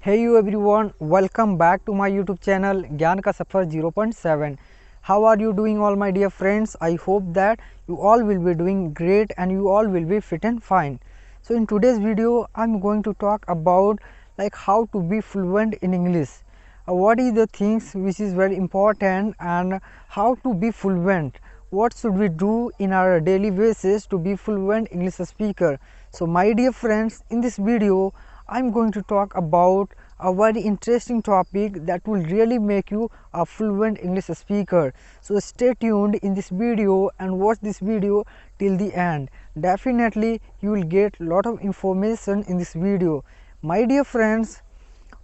Hey you everyone, welcome back to my YouTube channel Gyan Ka Safar 0.7. How are you doing all my dear friends? I hope that you all will be doing great and you all will be fit and fine. So in today's video I'm going to talk about how to be fluent in English. What is the things which is very important and how to be fluent. What should we do in our daily basis to be fluent English speaker? So my dear friends, in this video I'm going to talk about a very interesting topic that will really make you a fluent English speaker. So stay tuned in this video and watch this video till the end. Definitely you will get lot of information in this video. My dear friends,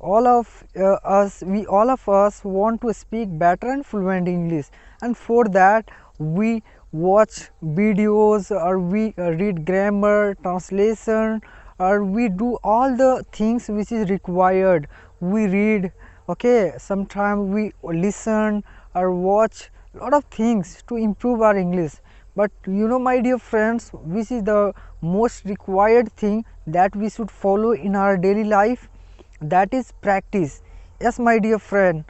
all of us want to speak better and fluent English, and for that we watch videos or we read grammar, translation, or we do all the things which is required. We read, okay, sometimes we listen or watch lot of things to improve our English. But you know my dear friends, which is the most required thing that we should follow in our daily life? That is practice. Yes my dear friend,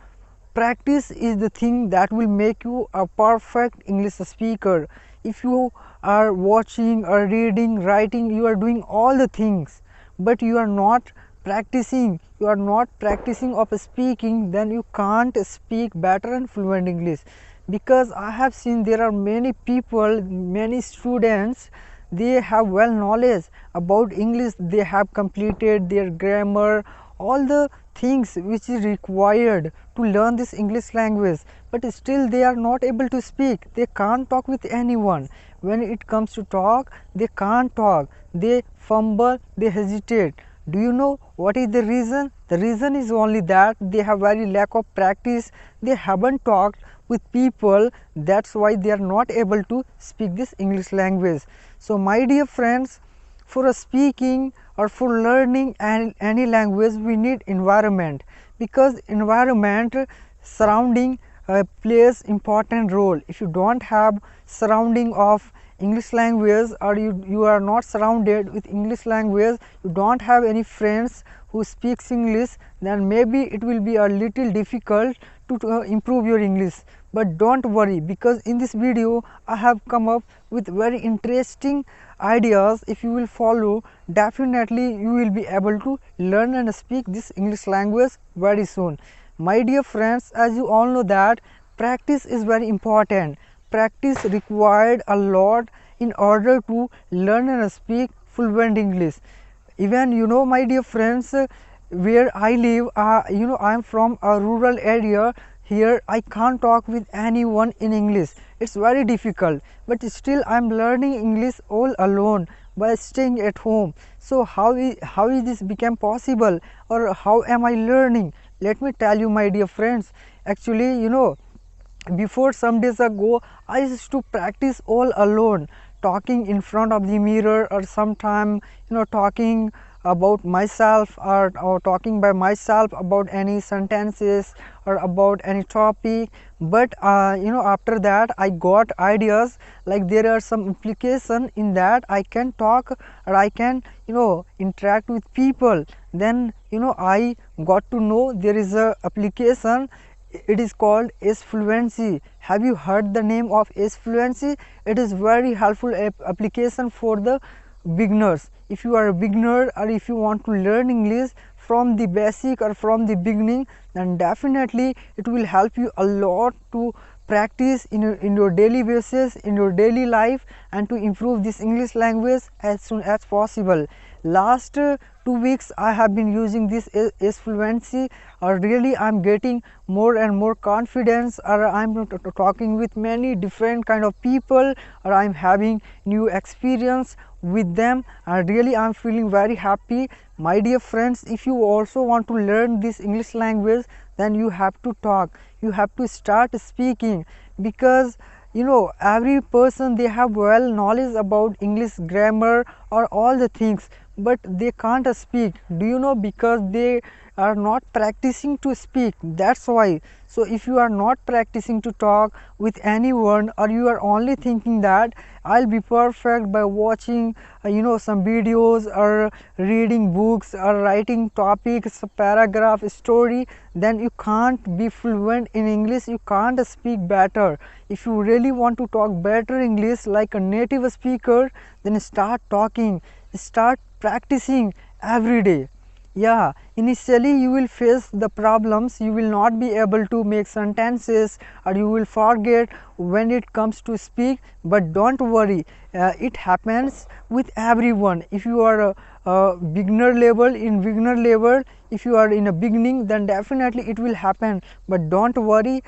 practice is the thing that will make you a perfect English speaker. If you are watching or reading, writing, you are doing all the things, but you are not practicing, of speaking, then you can't speak better and fluent English. Because I have seen there are many people, many students, they have well knowledge about English, they have completed their grammar, all the things which is required to learn this English language, but still they are not able to speak. They can't talk with anyone. When it comes to talk, they can't talk, they fumble, they hesitate. Do you know what is the reason? The reason is only that they have very lack of practice, they haven't talked with people, that's why they are not able to speak this English language. So my dear friends, for speaking or for learning any language we need environment, because environment, surrounding plays important role. If you don't have surrounding of English language, or you are not surrounded with English language, you don't have any friends who speaks English, then maybe it will be a little difficult to improve your English. But don't worry, because in this video I have come up with very interesting ideas. If you will follow, definitely you will be able to learn and speak this English language very soon. My dear friends, as you all know that practice is very important. Practice required a lot in order to learn and speak fluent English. Even you know my dear friends, where I live, I am from a rural area. Here I can't talk with anyone in English, it's very difficult, but still I am learning English all alone by staying at home. So how is this become possible, or how am I learning? Let me tell you my dear friends. Actually, you know, before some days ago I used to practice all alone, talking in front of the mirror, or sometime talking about myself, or talking by myself about any sentences or about any topic. But after that I got ideas, like there are some implication in that I can talk or I can interact with people. Then I got to know there is a application, it is called S Fluency. Have you heard the name of S Fluency? It is very helpful application for the beginners. If you are a beginner, or if you want to learn English from the basic or from the beginning, then definitely it will help you a lot to practice in your daily basis, in your daily life, and to improve this English language as soon as possible. Last 2 weeks I have been using this S Fluency, or really I am getting more and more confidence, or I am talking with many different kind of people, or I am having new experience with them, and really I am feeling very happy. My dear friends, if you also want to learn this English language, then you have to talk, you have to start speaking, because every person, they have well knowledge about English grammar or all the things, but they can't speak. Do you know? Because they are not practicing to speak, that's why. So if you are not practicing to talk with anyone, or you are only thinking that I'll be perfect by watching some videos or reading books or writing topics, paragraph, story, then you can't be fluent in English, you can't speak better. If you really want to talk better English like a native speaker, then start talking, start practicing every day. Yeah, initially you will face the problems, you will not be able to make sentences, or you will forget when it comes to speak, but don't worry, it happens with everyone. If you are a beginner level, if you are in a beginning, then definitely it will happen, but don't worry.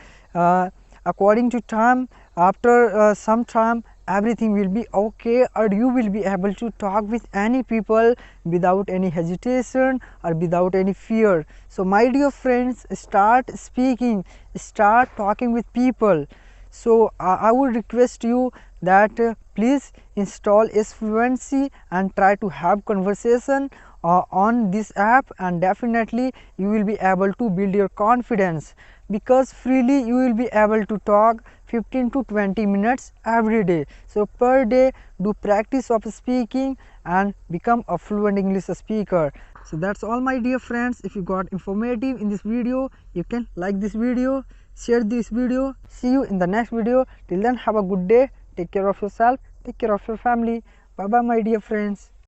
According to time, after some time, everything will be okay, or you will be able to talk with any people without any hesitation or without any fear. So my dear friends, start speaking, start talking with people. So I would request you that please install S Fluency and try to have conversation on this app, and definitely you will be able to build your confidence, because freely you will be able to talk 15 to 20 minutes every day. So per day, do practice of speaking and become a fluent English speaker. So that's all my dear friends. If you got informative in this video, you can like this video, share this video. See you in the next video. Till then, have a good day. Take care of yourself, take care of your family. Bye bye my dear friends.